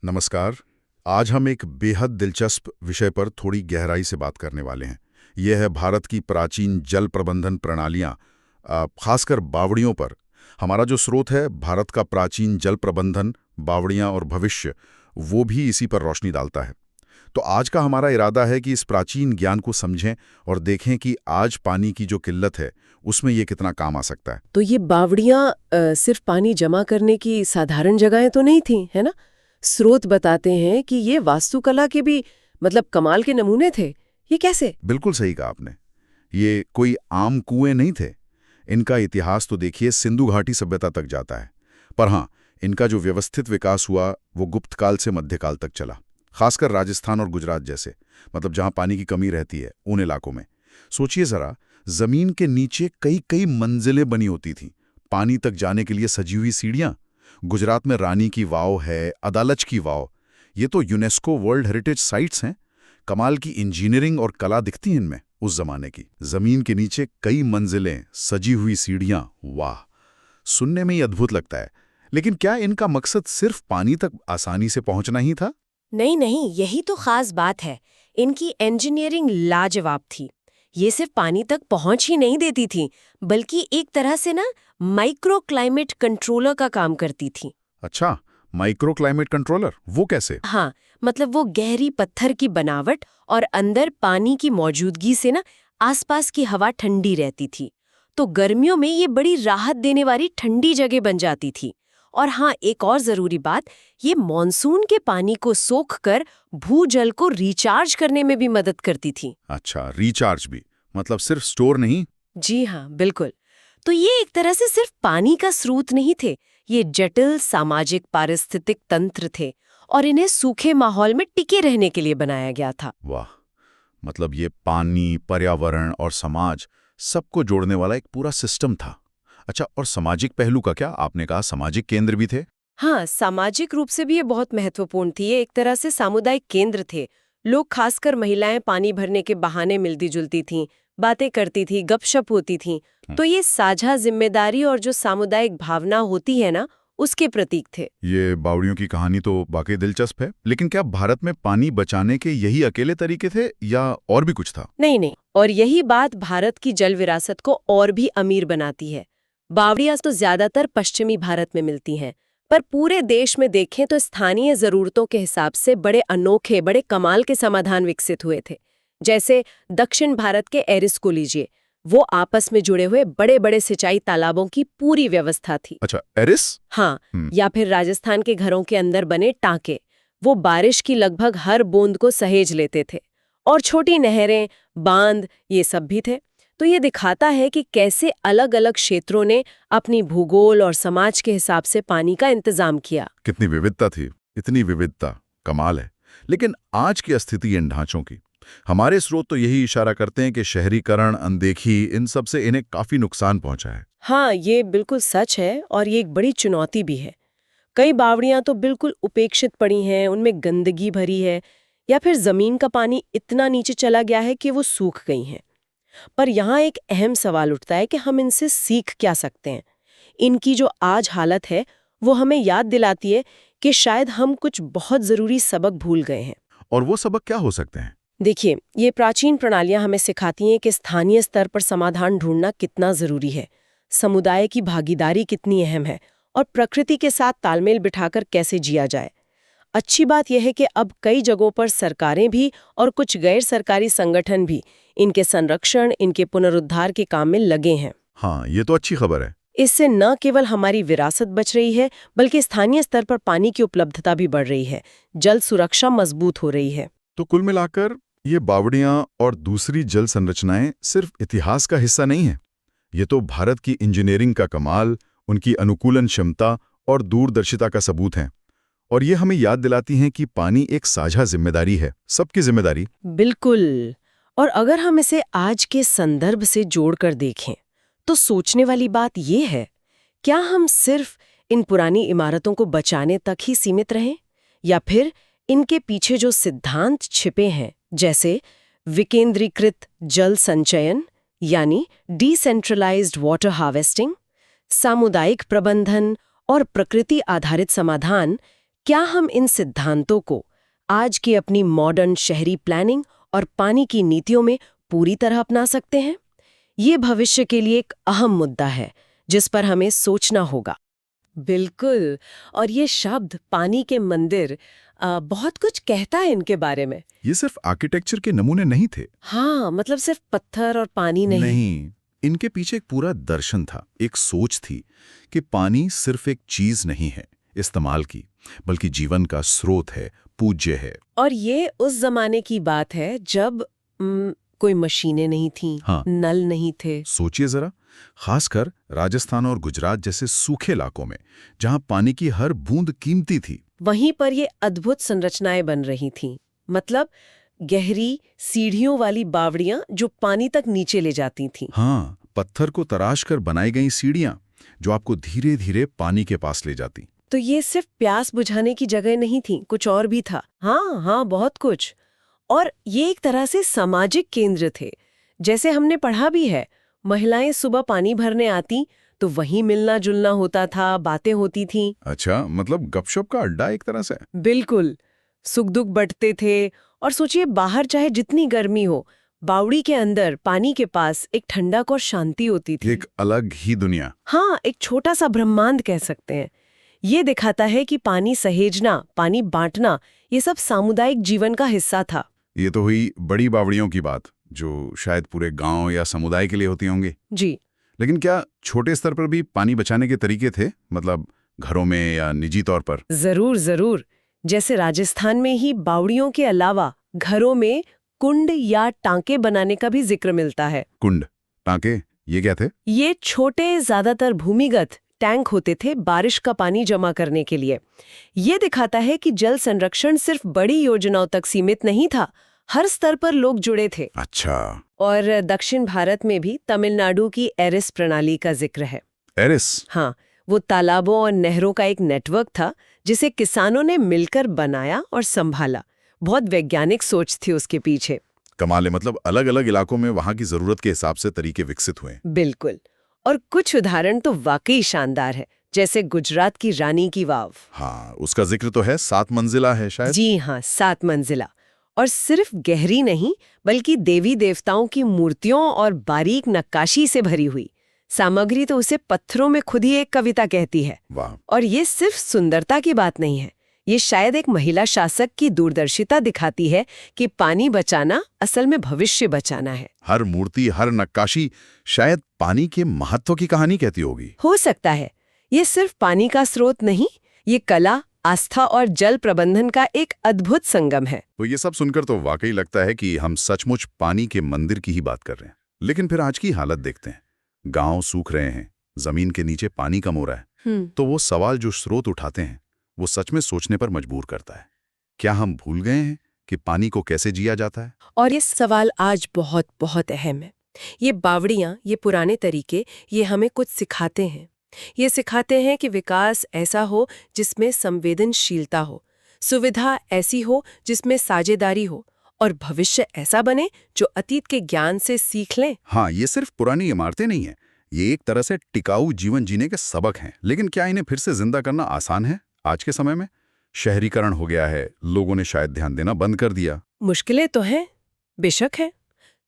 नमस्कार। आज हम एक बेहद दिलचस्प विषय पर थोड़ी गहराई से बात करने वाले हैं। यह है भारत की प्राचीन जल प्रबंधन प्रणालियाँ, खासकर बावड़ियों पर। हमारा जो स्रोत है, भारत का प्राचीन जल प्रबंधन, बावड़ियाँ और भविष्य, वो भी इसी पर रोशनी डालता है। तो आज का हमारा इरादा है कि इस प्राचीन ज्ञान को समझें और देखें कि आज पानी की जो किल्लत है, उसमें ये कितना काम आ सकता है। तो ये बावड़ियाँ सिर्फ पानी जमा करने की साधारण जगहें तो नहीं थीं, है ना? स्रोत बताते हैं कि ये वास्तुकला के भी कमाल के नमूने थे। ये कैसे? बिल्कुल सही कहा आपने। ये कोई आम कुएं नहीं थे। इनका इतिहास तो देखिए सिंधु घाटी सभ्यता तक जाता है। पर हाँ, इनका जो व्यवस्थित विकास हुआ वो गुप्त काल से मध्यकाल तक चला, खासकर राजस्थान और गुजरात जैसे, जहां पानी की कमी रहती है, उन इलाकों में। सोचिए जरा, जमीन के नीचे कई कई मंजिलें बनी होती थीं, पानी तक जाने के लिए सजी हुई सीढ़ियां। गुजरात में रानी की वाव है, अदालज की वाव, ये तो यूनेस्को वर्ल्ड हेरिटेज साइट्स हैं। कमाल की इंजीनियरिंग और कला दिखती है इनमें उस जमाने की। जमीन के नीचे कई मंजिलें, सजी हुई सीढ़ियां, वाह! सुनने में ही अद्भुत लगता है। लेकिन क्या इनका मकसद सिर्फ पानी तक आसानी से पहुंचना ही था? नहीं नहीं, यही तो खास बात है। इनकी इंजीनियरिंग लाजवाब थी। ये सिर्फ पानी तक पहुंच ही नहीं देती थी, बल्कि एक तरह से ना माइक्रो क्लाइमेट कंट्रोलर का काम करती थी। अच्छा, माइक्रो क्लाइमेट कंट्रोलर, वो कैसे? हाँ, वो गहरी पत्थर की बनावट और अंदर पानी की मौजूदगी से ना आसपास की हवा ठंडी रहती थी। तो गर्मियों में ये बड़ी राहत देने वाली ठंडी जगह बन जाती थी। और हाँ, एक और जरूरी बात, ये मॉनसून के पानी को सोख कर भूजल को रिचार्ज करने में भी मदद करती थी। अच्छा, रिचार्ज भी, सिर्फ स्टोर नहीं। जी हाँ, बिल्कुल। तो ये एक तरह से सिर्फ पानी का स्रोत नहीं थे, ये जटिल सामाजिक पारिस्थितिक तंत्र थे और इन्हें सूखे माहौल में टिके रहने के लिए बनाया गया था। वाह! ये पानी, पर्यावरण और समाज, सबको जोड़ने वाला एक पूरा सिस्टम था। अच्छा, और सामाजिक पहलू का क्या? आपने कहा सामाजिक केंद्र भी थे। हाँ, सामाजिक रूप से भी ये बहुत महत्वपूर्ण थी। ये एक तरह से सामुदायिक केंद्र थे। लोग, खासकर महिलाएं, पानी भरने के बहाने मिलती जुलती थीं, बातें करती थी, गपशप होती थी। तो ये साझा जिम्मेदारी और जो सामुदायिक भावना होती है ना, उसके प्रतीक थे। ये बावड़ियों की कहानी तो वाकई दिलचस्प है। लेकिन क्या भारत में पानी बचाने के यही अकेले तरीके थे या और भी कुछ था? नहीं नहीं, और यही बात भारत की जल विरासत को और भी अमीर बनाती है। बावड़ियां तो ज्यादातर पश्चिमी भारत में मिलती हैं, पर पूरे देश में देखें तो स्थानीय जरूरतों के हिसाब से बड़े अनोखे, बड़े कमाल के समाधान विकसित हुए थे। जैसे दक्षिण भारत के एरिस को लीजिए, वो आपस में जुड़े हुए बड़े बड़े सिंचाई तालाबों की पूरी व्यवस्था थी। अच्छा, एरिस? हाँ, या फिर राजस्थान के घरों के अंदर बने टांके, वो बारिश की लगभग हर बूंद को सहेज लेते थे। और छोटी नहरें, बांध, ये सब भी थे। तो ये दिखाता है कि कैसे अलग अलग क्षेत्रों ने अपनी भूगोल और समाज के हिसाब से पानी का इंतजाम किया। कितनी विविधता थी, इतनी विविधता, कमाल है। लेकिन आज की स्थिति इन ढांचों की, हमारे स्रोत तो यही इशारा करते हैं कि शहरीकरण, अनदेखी, इन सब से इन्हें काफी नुकसान पहुंचा है। हाँ, ये बिल्कुल सच है और ये एक बड़ी चुनौती भी है। कई बावड़ियां तो बिल्कुल उपेक्षित पड़ी हैं, उनमें गंदगी भरी है, या फिर जमीन का पानी इतना नीचे चला गया है कि वो सूख गई हैं। पर यहाँ एक अहम सवाल उठता है कि हम इनसे सीख क्या सकते हैं। इनकी जो आज हालत है, वो हमें याद दिलाती है कि शायद हम कुछ बहुत जरूरी सबक भूल गए हैं। और वो सबक क्या हो सकते हैं? देखिए, ये प्राचीन प्रणालियां हमें सिखाती हैं कि स्थानीय स्तर पर समाधान ढूंढना कितना जरूरी है, समुदाय की भागीदारी कितनी अहम है और प्रकृति के साथ तालमेल बिठाकर कैसे जिया जाए। अच्छी बात यह है कि अब कई जगहों पर सरकारें भी और कुछ गैर सरकारी संगठन भी इनके संरक्षण, इनके पुनरुद्धार के काम में लगे हैं। हाँ, ये तो अच्छी खबर है। इससे न केवल हमारी विरासत बच रही है, बल्कि स्थानीय स्तर पर पानी की उपलब्धता भी बढ़ रही है, जल सुरक्षा मजबूत हो रही है। तो कुल मिलाकर ये बावड़ियां और दूसरी जल संरचनाएं सिर्फ इतिहास का हिस्सा नहीं है। ये तो भारत की इंजीनियरिंग का कमाल, उनकी अनुकूलन क्षमता और दूरदर्शिता का सबूत हैं। और ये हमें याद दिलाती हैं कि पानी एक साझा जिम्मेदारी है, सबकी जिम्मेदारी। बिल्कुल। और अगर हम इसे आज के संदर्भ से जोड़कर देखें, तो सोचने वाली बात ये है, क्या हम सिर्फ इन पुरानी इमारतों को बचाने तक ही सीमित रहें, या फिर इनके पीछे जो सिद्धांत छिपे हैं, जैसे विकेंद्रीकृत जल संचयन यानी डिसेंट्रलाइज्ड वाटर हार्वेस्टिंग, सामुदायिक प्रबंधन और प्रकृति आधारित समाधान, क्या हम इन सिद्धांतों को आज की अपनी मॉडर्न शहरी प्लानिंग और पानी की नीतियों में पूरी तरह अपना सकते हैं? ये भविष्य के लिए एक अहम मुद्दा है जिस पर हमें सोचना होगा। बिल्कुल। और ये शब्द पानी के मंदिर बहुत कुछ कहता है इनके बारे में। ये सिर्फ आर्किटेक्चर के नमूने नहीं थे। हाँ, मतलब सिर्फ पत्थर और पानी नहीं। इनके पीछे एक पूरा दर्शन था, एक सोच थी कि पानी सिर्फ एक चीज नहीं है इस्तेमाल की, बल्कि जीवन का स्रोत है, पूज्य है। और ये उस जमाने की बात है जब कोई मशीनें नहीं थीं, हाँ। नल नहीं थे। सोचिए जरा, खासकर राजस्थान और गुजरात जैसे सूखे इलाकों में, जहां पानी की हर बूंद कीमती थी। वहीं पर ये अद्भुत संरचनाएं बन रही थीं, मतलब गहरी सीढ़ियों वाली बावड़ियां जो पानी तक नीचे ले जाती थीं। हाँ, पत्थर को तराश कर बनाई गई सीढ़ियां जो आपको धीरे धीरे पानी के पास ले जाती। तो ये सिर्फ प्यास बुझाने की जगह नहीं थी, कुछ और भी था। हाँ, बहुत कुछ। और ये एक तरह से सामाजिक केंद्र थे। जैसे हमने पढ़ा भी है, महिलाएं सुबह पानी भरने आती तो वहीं मिलना जुलना होता था, बातें होती थीं। अच्छा, मतलब गपशप का अड्डा एक तरह से। बिल्कुल, सुख दुख बंटते थे। और सोचिए, बाहर चाहे जितनी गर्मी हो, बावड़ी के अंदर पानी के पास एक ठंडक और शांति होती थी। एक अलग ही दुनिया। हाँ, एक छोटा सा ब्रह्मांड कह सकते हैं। ये दिखाता है कि पानी सहेजना, पानी बांटना, ये सब सामुदायिक जीवन का हिस्सा था। ये तो हुई बड़ी बावड़ियों की बात, जो शायद पूरे गांव या समुदाय के लिए होती होंगी। जी। लेकिन क्या छोटे स्तर पर भी पानी बचाने के तरीके थे, मतलब घरों में या निजी तौर पर? जरूर जरूर। जैसे राजस्थान में ही बावड़ियों के अलावा घरों में कुंड या टांके बनाने का भी जिक्र मिलता है। कुंड, टांके, ये क्या थे? ये छोटे, ज्यादातर भूमिगत टैंक होते थे बारिश का पानी जमा करने के लिए। ये दिखाता है कि जल संरक्षण सिर्फ बड़ी योजनाओं तक सीमित नहीं था, हर स्तर पर लोग जुड़े थे। अच्छा। और दक्षिण भारत में भी तमिलनाडु की एरिस प्रणाली का जिक्र है। एरिस? हाँ, वो तालाबों और नहरों का एक नेटवर्क था जिसे किसानों ने मिलकर बनाया और संभाला। बहुत वैज्ञानिक सोच थी उसके पीछे। कमाल है, मतलब अलग अलग इलाकों में वहां की जरूरत के हिसाब से तरीके विकसित हुए। बिल्कुल। और कुछ उदाहरण तो वाकई शानदार है, जैसे गुजरात की रानी की वाव। हाँ, उसका जिक्र तो है, 7 मंजिला है शायद। जी हाँ, 7 मंजिला। और सिर्फ गहरी नहीं, बल्कि देवी देवताओं की मूर्तियों और बारीक नक्काशी से भरी हुई। सामग्री तो उसे पत्थरों में खुद ही एक कविता कहती है। वाह। और ये सिर्फ सुंदरता की बात नहीं है, ये शायद एक महिला शासक की दूरदर्शिता दिखाती है कि पानी बचाना असल में भविष्य बचाना है। हर मूर्ति, हर नक्काशी शायद पानी के महत्व की कहानी कहती होगी। हो सकता है। ये सिर्फ पानी का स्रोत नहीं, ये कला, आस्था और जल प्रबंधन का एक अद्भुत संगम है। तो ये सब सुनकर तो वाकई लगता है कि हम सचमुच पानी के मंदिर की ही बात कर रहे हैं। लेकिन फिर आज की हालत देखते हैं, गांव सूख रहे हैं, जमीन के नीचे पानी कम हो रहा है। तो वो सवाल जो स्रोत उठाते हैं, वो सच में सोचने पर मजबूर करता है। क्या हम भूल गए हैं कि पानी को कैसे जिया जाता है? और ये सवाल आज बहुत बहुत अहम है। ये बावड़ियां, ये पुराने तरीके, ये हमें कुछ सिखाते हैं। ये सिखाते हैं कि विकास ऐसा हो जिसमें संवेदनशीलता हो, सुविधा ऐसी हो जिसमें साझेदारी हो, और भविष्य ऐसा बने जो अतीत के ज्ञान से सीख लें। हाँ, ये सिर्फ पुरानी इमारतें नहीं हैं, ये एक तरह से टिकाऊ जीवन जीने के सबक हैं। लेकिन क्या इन्हें फिर से जिंदा करना आसान है आज के समय में? शहरीकरण हो गया है, लोगों ने शायद ध्यान देना बंद कर दिया। मुश्किलें तो हैं, बेशक है।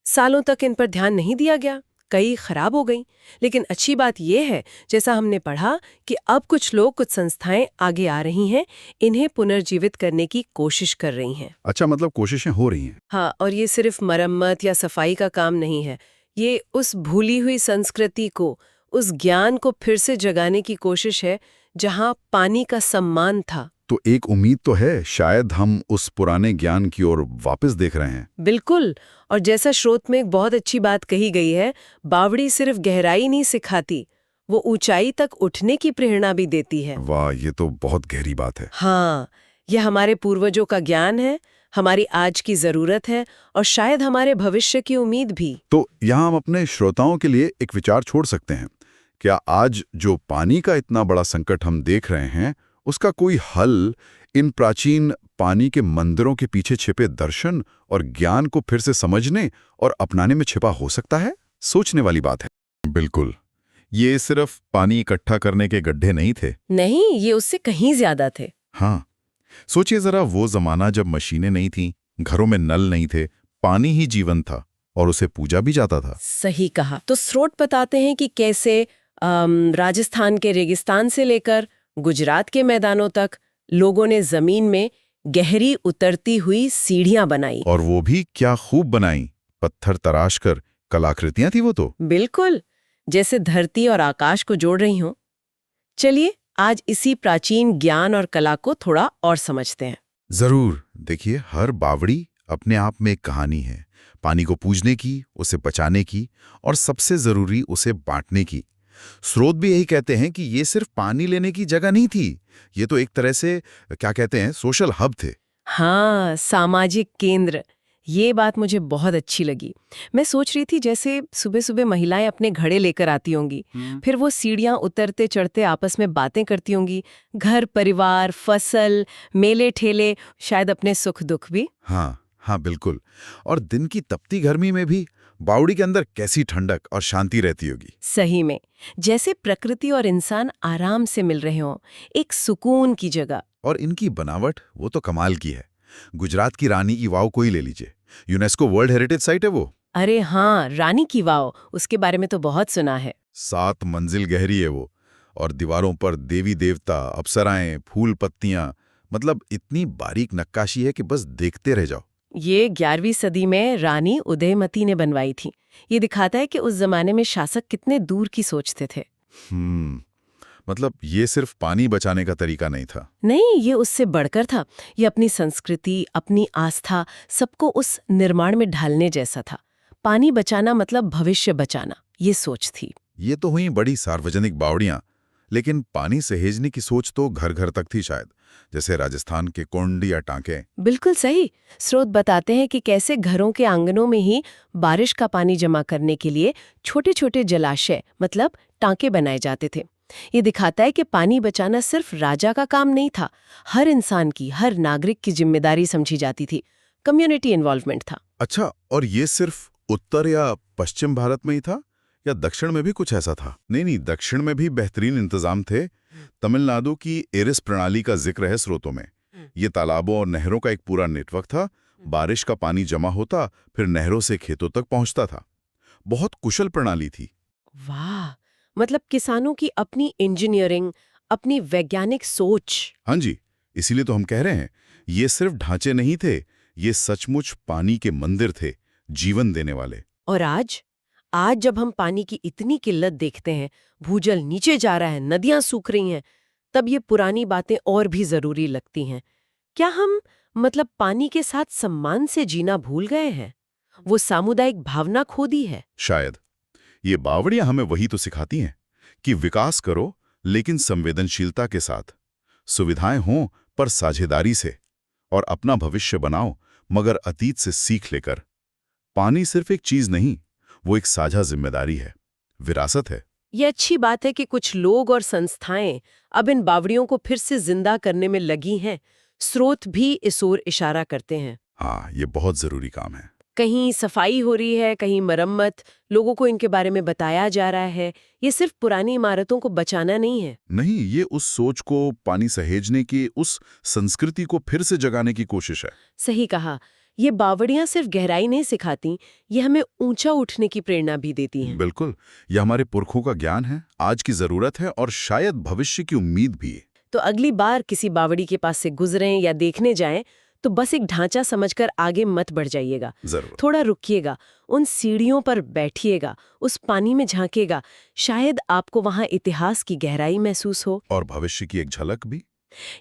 सालों तक इन पर ध्यान नहीं दिया गया, कई खराब हो गई। लेकिन अच्छी बात यह है, जैसा हमने पढ़ा, कि अब कुछ लोग, कुछ संस्थाएं आगे आ रही हैं, इन्हें पुनर्जीवित करने की कोशिश कर रही हैं। अच्छा, मतलब कोशिशें हो रही हैं। हाँ, और ये सिर्फ मरम्मत या सफाई का काम नहीं है। ये उस भूली हुई संस्कृति को, उस ज्ञान को फिर से जगाने की कोशिश है जहाँ पानी का सम्मान था। तो एक उम्मीद तो है, शायद हम उस पुराने ज्ञान की ओर वापस देख रहे हैं। बिल्कुल। और जैसा स्रोत में एक बहुत अच्छी बात कही गई है, बावड़ी सिर्फ गहराई नहीं सिखाती, वो ऊंचाई तक उठने की प्रेरणा भी देती है। वाह, ये तो बहुत गहरी बात है। हाँ, ये हमारे पूर्वजों का ज्ञान है, हमारी आज की जरूरत है, और शायद हमारे भविष्य की उम्मीद भी। तो यहाँ हम अपने श्रोताओं के लिए एक विचार छोड़ सकते हैं। क्या आज जो पानी का इतना बड़ा संकट हम देख रहे हैं, उसका कोई हल इन प्राचीन पानी के मंदिरों के पीछे छिपे दर्शन और ज्ञान को फिर से समझने और अपनाने में छिपा हो सकता है? सोचने वाली बात है। बिल्कुल, ये सिर्फ पानी इकट्ठा करने के गड्ढे नहीं थे। नहीं, ये उससे कहीं ज्यादा थे। हाँ, सोचिए जरा, वो जमाना जब मशीनें नहीं थीं, घरों में नल नहीं थे, पानी ही जीवन था और उसे पूजा भी जाता था। सही कहा। तो स्रोत बताते हैं कि कैसे राजस्थान के रेगिस्तान से लेकर गुजरात के मैदानों तक लोगों ने जमीन में गहरी उतरती हुई सीढ़ियां बनाई। और वो भी क्या खूब बनाई, पत्थर तराश कर कलाकृतियां थी वो तो। बिल्कुल, जैसे धरती और आकाश को जोड़ रही हूं। चलिए आज इसी प्राचीन ज्ञान और कला को थोड़ा और समझते हैं। जरूर। देखिए, हर बावड़ी अपने आप में एक कहानी है, पानी को पूजने की, उसे बचाने की और सबसे जरूरी उसे बांटने की। स्रोत भी यही कहते हैं कि ये सिर्फ पानी लेने की जगह नहीं थी, ये तो एक तरह से क्या कहते हैं, सोशल हब थे। हाँ, सामाजिक केंद्र, ये बात मुझे बहुत अच्छी लगी। मैं सोच रही थी जैसे सुबह सुबह महिलाएं अपने घड़े लेकर आती होंगी, फिर वो सीढ़ियां उतरते चढ़ते आपस में बातें करती होंगी, घर परिवार, फसल, मेले ठेले, शायद अपने सुख दुख भी। हाँ हाँ, बिल्कुल। और दिन की तपती गर्मी में भी बावड़ी के अंदर कैसी ठंडक और शांति रहती होगी। सही में, जैसे प्रकृति और इंसान आराम से मिल रहे हों, एक सुकून की जगह। और इनकी बनावट वो तो कमाल की है। गुजरात की रानी की वाव को ही ले लीजिए, यूनेस्को वर्ल्ड हेरिटेज साइट है वो। अरे हाँ, रानी की वाव, उसके बारे में तो बहुत सुना है। 7 मंजिल गहरी है वो, और दीवारों पर देवी देवता, अप्सराएं, फूल पत्तियां, मतलब इतनी बारीक नक्काशी है कि बस देखते रह जाओ। ये 11वीं सदी में रानी उदयमती ने बनवाई थी। ये दिखाता है कि उस जमाने में शासक कितने दूर की सोचते थे। मतलब ये सिर्फ पानी बचाने का तरीका नहीं था। नहीं, ये उससे बढ़कर था। ये अपनी संस्कृति, अपनी आस्था, सबको उस निर्माण में ढालने जैसा था। पानी बचाना मतलब भविष्य बचाना, ये सोच थी। ये तो हुई बड़ी सार्वजनिक बावड़ियां, लेकिन पानी सहेजने की सोच तो घर घर तक थी शायद, जैसे राजस्थान के कुंड या टांके। बिल्कुल सही। स्रोत बताते हैं कि कैसे घरों के आंगनों में ही बारिश का पानी जमा करने के लिए छोटे छोटे जलाशय मतलब टांके बनाए जाते थे। ये दिखाता है कि पानी बचाना सिर्फ राजा का काम नहीं था, हर इंसान की, हर नागरिक की जिम्मेदारी समझी जाती थी। कम्युनिटी इन्वॉल्वमेंट था। अच्छा, और ये सिर्फ उत्तर या पश्चिम भारत में ही था या दक्षिण में भी कुछ ऐसा था? नहीं, दक्षिण में भी बेहतरीन इंतजाम थे। तमिलनाडु की एरिस प्रणाली का जिक्र है स्रोतों में। ये तालाबों और नहरों का एक पूरा नेटवर्क था। बारिश का पानी जमा होता, फिर नहरों से खेतों तक पहुंचता था। बहुत कुशल प्रणाली थी। वाह, मतलब किसानों की अपनी इंजीनियरिंग, अपनी वैज्ञानिक सोच। हाँ जी, इसीलिए तो हम कह रहे हैं, ये सिर्फ ढांचे नहीं थे, ये सचमुच पानी के मंदिर थे, जीवन देने वाले। और आज जब हम पानी की इतनी किल्लत देखते हैं, भूजल नीचे जा रहा है, नदियां सूख रही हैं, तब ये पुरानी बातें और भी जरूरी लगती हैं। क्या हम मतलब पानी के साथ सम्मान से जीना भूल गए हैं? वो सामुदायिक भावना खो दी है? शायद। ये बावड़ियां हमें वही तो सिखाती हैं कि विकास करो, लेकिन संवेदनशीलता के साथ। सुविधाएं हों पर साझेदारी से, और अपना भविष्य बनाओ मगर अतीत से सीख लेकर। पानी सिर्फ एक चीज नहीं, वो एक साझा जिम्मेदारी है, विरासत है। ये अच्छी बात है कि कुछ लोग और संस्थाएं अब इन बावड़ियों को फिर से जिंदा करने में लगी हैं। स्रोत भी इस ओर इशारा करते हैं। हाँ, ये बहुत जरूरी काम है। कहीं सफाई हो रही है, कहीं मरम्मत, लोगों को इनके बारे में बताया जा रहा है। ये सिर्फ पुरानी इमारतों को बचाना नहीं है। नहीं, ये उस सोच को, पानी सहेजने की उस संस्कृति को फिर से जगाने की कोशिश है। सही कहा। ये बावड़ियां सिर्फ गहराई नहीं सिखाती, ये हमें ऊंचा उठने की प्रेरणा भी देती हैं। बिल्कुल, ये हमारे पुरखों का ज्ञान है, आज की जरूरत है और शायद भविष्य की उम्मीद भी है। तो अगली बार किसी बावड़ी के पास से गुजरें या देखने जाएं, तो बस एक ढांचा समझकर आगे मत बढ़ जाइएगा। जरूर। थोड़ा रुकिएगा, उन सीढ़ियों पर बैठिएगा, उस पानी में झांकेगा। शायद आपको वहां इतिहास की गहराई महसूस हो और भविष्य की एक झलक भी।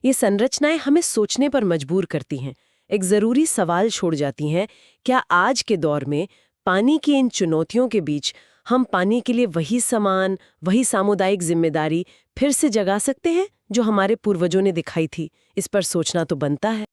ये संरचनाएं हमें सोचने पर मजबूर करती हैं, एक जरूरी सवाल छोड़ जाती हैं। क्या आज के दौर में पानी की इन चुनौतियों के बीच हम पानी के लिए वही समान, वही सामुदायिक जिम्मेदारी फिर से जगा सकते हैं जो हमारे पूर्वजों ने दिखाई थी? इस पर सोचना तो बनता है।